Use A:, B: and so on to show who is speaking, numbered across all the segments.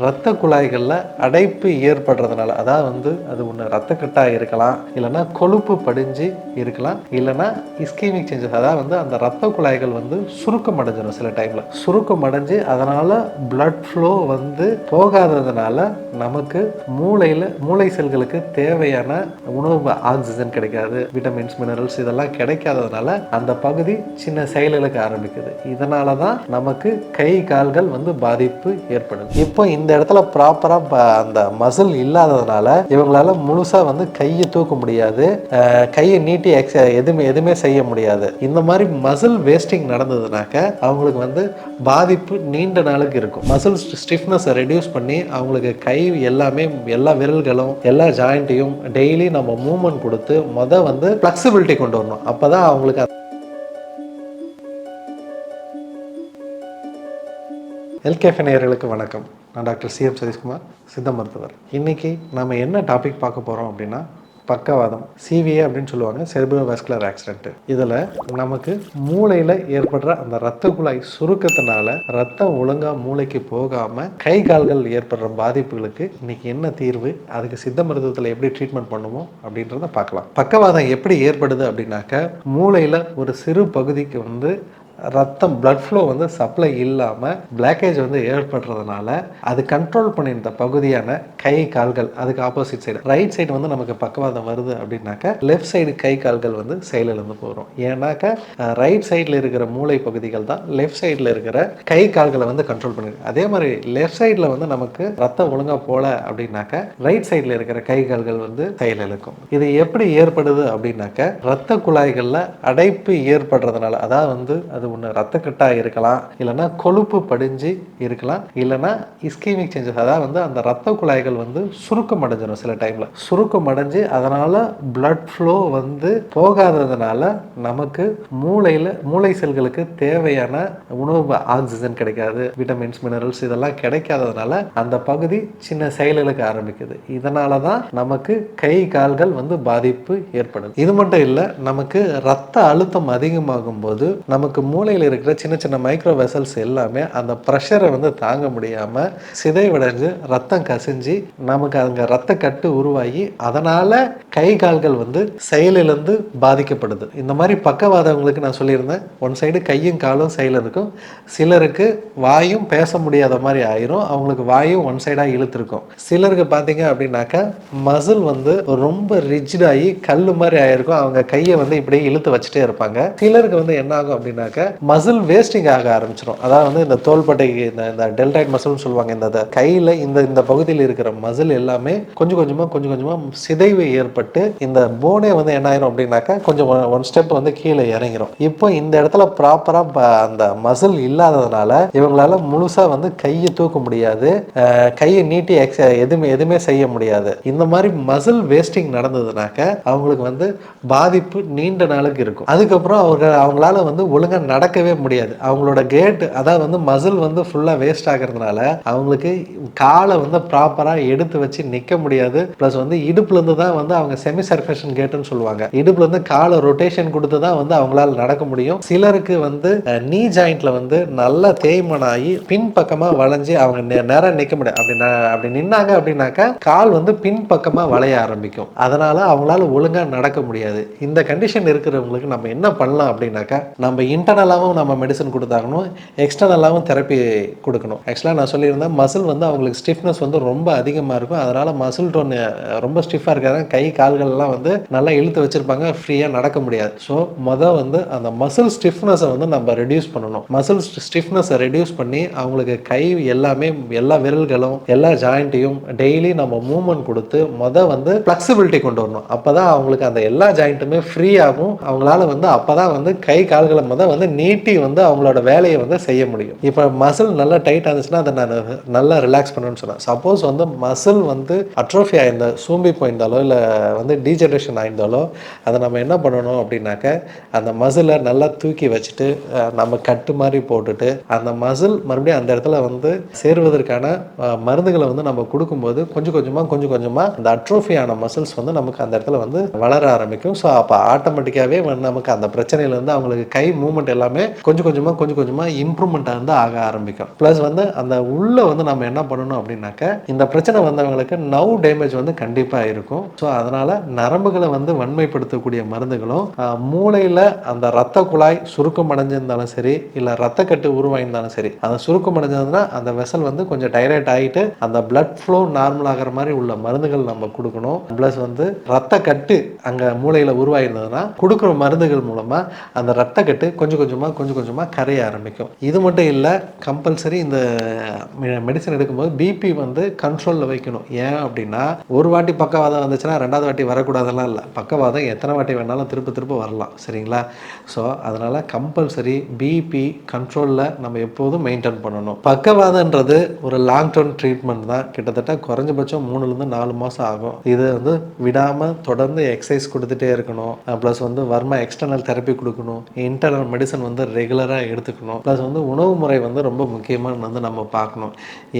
A: இரத்த குழாய்களில் அடைப்பு ஏற்படுறதுனால, அதாவது அது ஒன்று இரத்தக்கட்டாக இருக்கலாம், இல்லைன்னா கொழுப்பு படிஞ்சு இருக்கலாம், இல்லைன்னா இஸ்கீமிக் சேஞ்சஸ், அதாவது அந்த இரத்த குழாய்கள் சுருக்கம் அடைஞ்சிடும். சில டைமில் சுருக்கம் அடைஞ்சு அதனால் பிளட் ஃப்ளோ போகாததுனால நமக்கு மூளை செல்களுக்கு தேவையான உணவு ஆக்சிஜன் கிடைக்காது, விட்டமின்ஸ் மினரல்ஸ் இதெல்லாம் கிடைக்காததுனால அந்த பகுதி சின்ன செயலுக்கு ஆரம்பிக்குது. இதனால தான் நமக்கு கை கால்கள் பாதிப்பு ஏற்படுது. இப்போ இந்த இடத்துல ப்ராப்பரா அந்த மசில் இல்லாததுனால இவங்களால முழுசா கையை தூக்க முடியாது, கையை நீட்டி எதுவுமே செய்ய முடியாது. இந்த மாதிரி மசில் வேஸ்டிங் நடந்ததுனாக்க அவங்களுக்கு பாதிப்பு நீண்ட நாளுக்கு இருக்கும். மசில் ஸ்டிஃப்னஸை ரெடியூஸ் பண்ணி அவங்களுக்கு கை எல்லாமே எல்லா விரல்களும் எல்லா ஜாயிண்ட்டையும் டெய்லி நம்ம மூவ்மெண்ட் கொடுத்து ஃப்ளெக்சிபிலிட்டி கொண்டு வரணும். அப்பதான் அவங்களுக்கு எல்கேஃபே நேயர்களுக்கு வணக்கம். நான் டாக்டர் சிஎம் சதீஷ்குமார், சித்த மருத்துவர். இன்றைக்கி நம்ம என்ன டாபிக் பார்க்க போகிறோம் அப்படின்னா, பக்கவாதம், சிவிஏ அப்படின்னு சொல்லுவாங்க, செரிப்ரோவாஸ்குலர் ஆக்சிடென்ட். இதில் நமக்கு மூளையில் ஏற்படுற அந்த இரத்த குழாய் சுருக்கத்தினால ரத்தம் ஒழுங்காக மூளைக்கு போகாமல் கை கால்கள் ஏற்படுற பாதிப்புகளுக்கு இன்றைக்கி என்ன தீர்வு, அதுக்கு சித்த மருத்துவத்தில் எப்படி ட்ரீட்மெண்ட் பண்ணுவோம் அப்படின்றத பார்க்கலாம். பக்கவாதம் எப்படி ஏற்படுது அப்படின்னாக்க, மூளையில் ஒரு சிறு பகுதிக்கு ரத்தம் பிளட் ஃப்ளோ சப்ளை இல்லாமல் பிளாக்கேஜ் ஏற்படுறதுனால அது கண்ட்ரோல் பண்ணியிருந்த பகுதியான கை கால்கள், அதுக்கு ஆப்போசிட் சைடு ரைட் சைடு நமக்கு பக்கவாதம் வருது அப்படின்னாக்க லெஃப்ட் சைடு கை கால்கள் செயலிழந்து போகிறோம். ஏன்னாக்க ரைட் சைடில் இருக்கிற மூளை பகுதிகள் தான் லெஃப்ட் சைடில் இருக்கிற கை கால்களை கண்ட்ரோல் பண்ணிருக்கு. அதே மாதிரி லெஃப்ட் சைடில் நமக்கு ரத்தம் ஒழுங்காக போல அப்படின்னாக்க ரைட் சைடில் இருக்கிற கை கால்கள் செயலிழக்கும். இது எப்படி ஏற்படுது அப்படின்னாக்க, ரத்த குழாய்களில் அடைப்பு ஏற்படுறதுனால, அதாவது அது ஒன்று இரத்தக்கட்டாக இருக்கலாம், இல்லைன்னா கொழுப்பு படிஞ்சு இருக்கலாம், இல்லைன்னா இஸ்கீமிக் சேஞ்சஸ், அதாவது அந்த இரத்த குழாய்கள் சுருக்கம் அடைஞ்சிடும். சில டைமில் சுருக்கம் அடைஞ்சு அதனால் பிளட் ஃப்ளோ போகாததுனால நமக்கு மூளை செல்களுக்கு தேவையான உணவு ஆக்சிஜன் கிடைக்காது, விட்டமின்ஸ் மினரல்ஸ் இதெல்லாம் கிடைக்காததுனால அந்த பகுதி சின்ன செயலுக்கு ஆரம்பிக்குது. இதனால தான் நமக்கு கை கால்கள் பாதிப்பு ஏற்படுது. இது மட்டும் இல்லை, நமக்கு ரத்த அழுத்தம் அதிகமாகும் போது நமக்கு மூளையில் இருக்கிற சின்ன சின்ன மைக்ரோ வெசல்ஸ் எல்லாமே அந்த ப்ரெஷரை தாங்க முடியாமல் சிதைவடைஞ்சு ரத்தம் கசிஞ்சு நமக்கு அங்கே ரத்த கட்டு உருவாகி அதனால் கை கால்கள் செயலிழந்து பாதிக்கப்படுது. இந்த மாதிரி பக்கவாதவங்களுக்கு நான் சொல்லியிருந்தேன், ஒன் சைடு கையும் காலும் செயல் இருக்கும், சிலருக்கு வாயும் பேச முடியாத மாதிரி ஆயிரும், அவங்களுக்கு வாயும் ஒன் சைடாக இழுத்துருக்கும். சிலருக்கு பார்த்தீங்க அப்படின்னாக்கா மசில் ரொம்ப ரிஜிடாகி கல் மாதிரி ஆயிருக்கும், அவங்க கையை இப்படியே இழுத்து வச்சுட்டே இருப்பாங்க. சிலருக்கு என்ன ஆகும் அப்படின்னாக்க மசில் வேஸ்டிங் ஆக ஆரம்பிச்சிடும். அதாவது இந்த தோள்பட்டைக்கு இந்த டெல்டாய்ட் மசில்னு சொல்லுவாங்க, இந்த கையில் இந்த பகுதியில் இருக்கிற மசில் எல்லாமே கொஞ்சம் கொஞ்சமாக சிதைவு ஏற்பட்டு இந்த போனே என்ன ஆயிரும் அப்படின்னாக்கா கொஞ்சம் ஒன் ஸ்டெப் கீழே இறங்கிரும். இப்போ இந்த இடத்துல ப்ராப்பராக அந்த மசில் இல்லாததுனால இவங்களால முழுசா கையை தூக்க முடியாது, கையை நீட்டி எதுவுமே செய்ய முடியாது. இந்த மாதிரி மசில் வேஸ்டிங் நடந்ததுனாக்க அவங்களுக்கு பாதிப்பு நீண்ட நாளுக்கு இருக்கும். அதுக்கப்புறம் அவங்களால ஒழுங்கா நடக்கவே முடியாது. அவங்களோட கேட், அதாவது மசில் ஃபுல்லாக வேஸ்ட் ஆகிறதுனால அவங்களுக்கு காலை ப்ராப்பராக எடுத்து வச்சு நிற்க முடியாது. ப்ளஸ் இடுப்புலேருந்து தான் அவங்க செமி சர்ஃபேஷன் கேட்டுன்னு சொல்லுவாங்க, இடுப்புலேருந்து காலை ரொட்டேஷன் கொடுத்து தான் அவங்களால நடக்க முடியும். சிலருக்கு நீ ஜாயிண்ட்ல நல்ல தேய்மானாகி பின் பக்கமாக வளைஞ்சு அவங்க நேரம் நிற்க முடியாது. அப்படி நின்னாங்க அப்படின்னாக்கா கால் பின் பக்கமாக வளைய ஆரம்பிக்கும், அதனால அவங்களால ஒழுங்காக நடக்க முடியாது. இந்த கண்டிஷன் இருக்கிறவங்களுக்கு நம்ம என்ன பண்ணலாம் அப்படின்னாக்கா, நம்ம இன்டர்னலாகவும் நம்ம மெடிசன் கொடுத்தாகணும், எக்ஸ்டர்னலாகவும் தெரப்பி கொடுக்கணும். ஆக்சுவலாக நான் சொல்லியிருந்தேன், மசில் அவங்களுக்கு ஸ்டிஃப்னஸ் ரொம்ப அதிகமாக இருக்கும், அதனால் மசில் டோன் ரொம்ப ஸ்டிஃபாக இருக்காங்க, கை கால்கள்லாம் நல்லா இழுத்து வச்சுருப்பாங்க, ஃப்ரீயாக நடக்க முடியாது. ஸோ அந்த மசில் ஸ்டிஃப்னஸை நம்ம ரெடியூஸ் பண்ணணும். மசில் ஸ்டிஃப்னஸை ரெடியூஸ் பண்ணி அவங்களுக்கு கை எல்லாமே எல்லா விரல்களும் எல்லா ஜாயிண்ட்டையும் டெய்லி நம்ம மூவ்மெண்ட் கொடுத்து ஃப்ளெக்சிபிலிட்டி கொண்டு வரணும். அப்போ தான் அவங்களுக்கு அந்த எல்லா ஜாயிண்ட்டுமே ஃப்ரீ ஆகும். அவங்களால அப்போ தான் கை கால்களை நீட்டி அவங்களோட வேலையை செய்ய முடியும். இப்போ மசில் நல்லா டைட் ஆச்சுன்னா அதை நான் நல்லா ரிலாக்ஸ் பண்ணணும்னு சொன்னேன். சப்போஸ் மசில் அட்ரோஃபி ஆயிருந்தா, சூம்பி போயிருந்தாலோ இல்லை டீஜெனரேஷன் ஆயிருந்தாலோ அதை நம்ம என்ன பண்ணணும் அப்படின்னாக்க, அந்த மசிலை நல்லா தூக்கி வச்சுட்டு நம்ம கட்டு மாதிரி போட்டுட்டு அந்த மசில் மறுபடியும் அந்த இடத்துல சேருவதற்கான மருந்துகளை நம்ம கொடுக்கும்போது கொஞ்சம் கொஞ்சமாக அந்த அட்ரோஃபியான மசில்ஸ் நமக்கு அந்த இடத்துல வளர ஆரம்பிக்கும். ஸோ அப்போ ஆட்டோமேட்டிக்காகவே நமக்கு அந்த பிரச்சனையிலேருந்து அவங்களுக்கு கை மூவ்மெண்ட் எல்லாமே கொஞ்சம் கொஞ்சமாக இம்ப்ரூவ்மெண்ட் வந்து ஆக ஆரம்பிக்கும். ப்ளஸ் வந்து அந்த உள்ள வந்து நம்ம என்ன பண்ணணும் அப்படின்னாக்க, இந்த பிரச்சனை வந்தவங்களுக்கு நர்வ் டேமேஜ் வந்து கண்டிப்பாக இருக்கும். ஸோ அதனால நரம்புகளை வந்து வன்மைப்படுத்தக்கூடிய மருந்துகளும், மூளையில் அந்த ரத்த குழாய் சுருக்கம் அடைஞ்சிருந்தாலும் சரி, இல்லை ரத்தக்கட்டு உருவாயிருந்தாலும் சரி, அந்த சுருக்கம் அடைஞ்சதுன்னா அந்த வெசல் வந்து கொஞ்சம் டைரக்ட் ஆகிட்டு அந்த பிளட் ஃப்ளோ நார்மல் ஆகிற மாதிரி உள்ள மருந்துகள் நம்ம கொடுக்கணும். ப்ளஸ் வந்து ரத்த கட்டு அங்கே மூளையில் உருவாயிருந்ததுன்னா கொடுக்குற மருந்துகள் மூலமாக அந்த ரத்த கட்டு கொஞ்சம் கொஞ்சமாக கரைய ஆரம்பிக்கும். இது மட்டும் இல்லை, கம்பல்சரி இந்த மெடிசன் எடுக்கும்போது பிபி வந்து கண்ட்ரோலில் வைக்கணும். ஏன் அப்படின்னா, ஒரு வாட்டி பக்கவாதம் வந்துச்சுன்னா ரெண்டாவது வாட்டி வரக்கூடாதெல்லாம் இல்லை. பக்கவாதம் எத்தனை வாட்டி வேணாலும் திரும்ப வரலாம். சரிங்களா? ஸோ அதனால் கம்பல்சரி பிபி கண்ட்ரோலில் நம்ம எப்போதும் மெயின்டைன் பண்ணணும். பக்கவாதன்றது ஒரு லாங் டேர்ம் ட்ரீட்மெண்ட் தான். கிட்டத்தட்ட குறைஞ்சபட்சம் 3லேருந்து 4 மாதம் ஆகும். இது வந்து விடாமல் தொடர்ந்து எக்ஸசைஸ் கொடுத்துட்டே இருக்கணும். ப்ளஸ் வந்து வர்மா எக்ஸ்டர்னல் தெரப்பி கொடுக்கணும். இன்டர்னல் மெடிசன் வந்து ரெகுலராக எடுத்துக்கணும். ப்ளஸ் வந்து உணவு முறை வந்து ரொம்ப முக்கியமாக வந்து நம்ம பார்க்கணும்.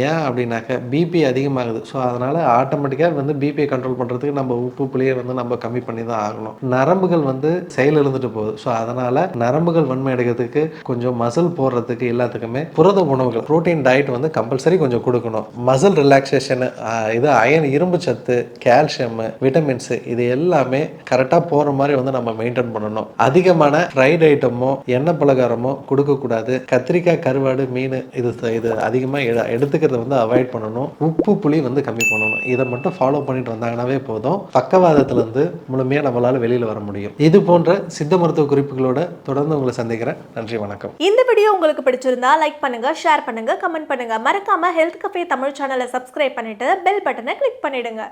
A: ஏன் அப்படின்னாக்க, பிபி அதிகமாகுது. ஸோ அதனால் ஆட்டோமேட்டிக்காக வந்து பிபியை கண்ட்ரோல் பண்ணுறதுக்கு நம்ம உப்பு புளியை வந்து நம்ம கம்மி பண்ணி தான் ஆகணும். நரம்புகள் வந்து செயல் இழந்துட்டு போகுது. ஸோ அதனால் நரம்புகள் வன்மை அடைகிறதுக்கு, கொஞ்சம் மசில் போடுறதுக்கு எல்லாத்துக்குமே புரத உணவுகள், ப்ரோட்டீன் டயட் வந்து கம்பல்சரி கொஞ்சம் கொடுக்கணும். மசில் ரிலாக்ஸேஷனு, இது அயன், இரும்பு சத்து, கால்சியம், விட்டமின்ஸு, இது எல்லாமே கரெக்டாக போகிற மாதிரி வந்து நம்ம மெயின்டைன் பண்ணணும். அதிகமான ஃப்ரைட் ஐட்டமோ எண்ணெய் பலகாரமோ கொடுக்கக்கூடாது. கத்திரிக்காய், கருவாடு, மீன் இது அதிகமாக எடுத்துக்கிறத வந்து அவாய்ட் பண்ணணும். உப்பு புளி வந்து கம்மி பண்ணணும். இதை மட்டும் ஃபாலோ பண்ணிட்டு வந்தாங்கன்னாவே போதும், பக்கவாதத்திலேருந்து முழுமையாக நம்மளால் வெளியில் வர முடியும். இது போன்ற சித்த மருத்துவ குறிப்புகளோட தொடர்ந்து உங்களை சந்திக்கிறேன். நன்றி, வணக்கம்.
B: இந்த வீடியோ உங்களுக்கு பிடிச்சிருந்தா லைக் பண்ணுங்க, ஷேர் பண்ணுங்க, கமெண்ட் பண்ணுங்க. மறக்காம ஹெல்த் கஃபே தமிழ் சேனலை சப்ஸ்கிரைப் பண்ணிட்டு பெல் பட்டனை கிளிக் பண்ணிடுங்க.